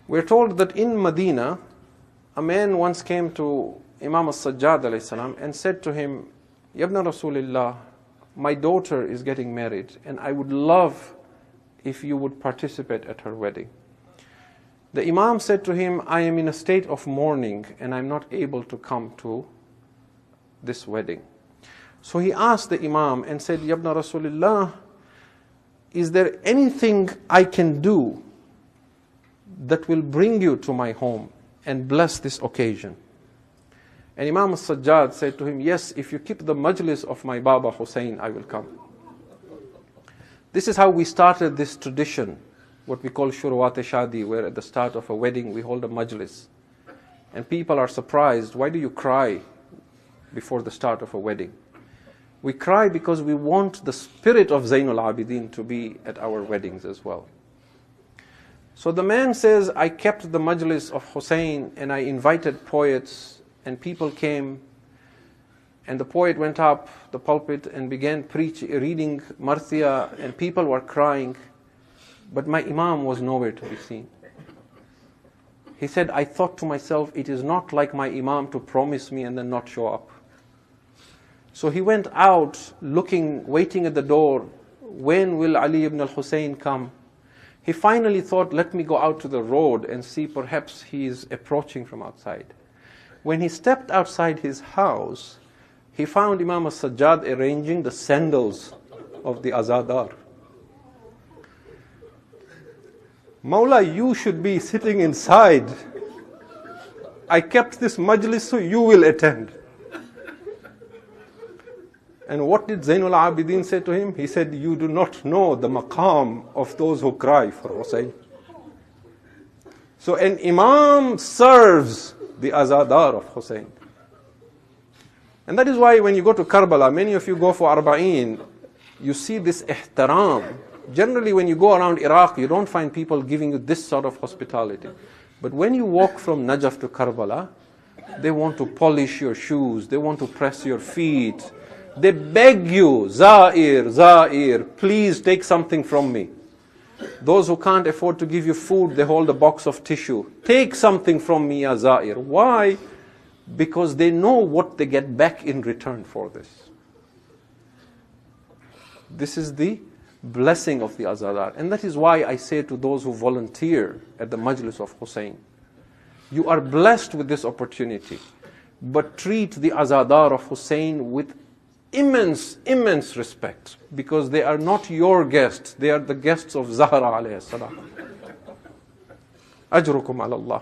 We're told that in Medina, a man once came to Imam Sajjad a.s. and said to him, Yabna Rasulillah, my daughter is getting married and I would love if you would participate at her wedding. The Imam said to him, I am in a state of mourning and I'm not able to come to this wedding. So he asked the Imam and said, Yabna Rasulillah, is there anything I can do that will bring you to my home and bless this occasion? And Imam Sajjad said to him, yes, if you keep the majlis of my Baba Hussain, I will come. This is how we started this tradition, what we call Shuruwat-e-Shadi, where at the start of a wedding we hold a majlis. And people are surprised, why do you cry before the start of a wedding? We cry because we want the spirit of Zainul Abidin to be at our weddings as well. So the man says, I kept the majlis of Hussain and I invited poets and people came and the poet went up the pulpit and began reading Marthia and people were crying, but my Imam was nowhere to be seen. He said, I thought to myself, it is not like my Imam to promise me and then not show up. So he went out looking, waiting at the door, when will Ali ibn al-Hussein come? He finally thought, let me go out to the road and see perhaps he is approaching from outside. When he stepped outside his house, he found Imam Sajjad arranging the sandals of the Azadar. Mawla, you should be sitting inside. I kept this majlis so you will attend. And what did Zainul Abidin say to him? He said, you do not know the maqam of those who cry for Hussain. So an Imam serves the Azadar of Hussain. And that is why when you go to Karbala, many of you go for Arba'een, you see this ihtaram. Generally when you go around Iraq, you don't find people giving you this sort of hospitality. But when you walk from Najaf to Karbala, they want to polish your shoes, they want to press your feet. They beg you, Zair, please take something from me. Those who can't afford to give you food, they hold a box of tissue. Take something from me, ya Zair. Why? Because they know what they get back in return for this. This is the blessing of the Azadar. And that is why I say to those who volunteer at the Majlis of Hussain, you are blessed with this opportunity, but treat the Azadar of Hussain with immense respect, because they are not your guests, they are the guests of Zahra alayhi salam. Ajrukum ala Allah.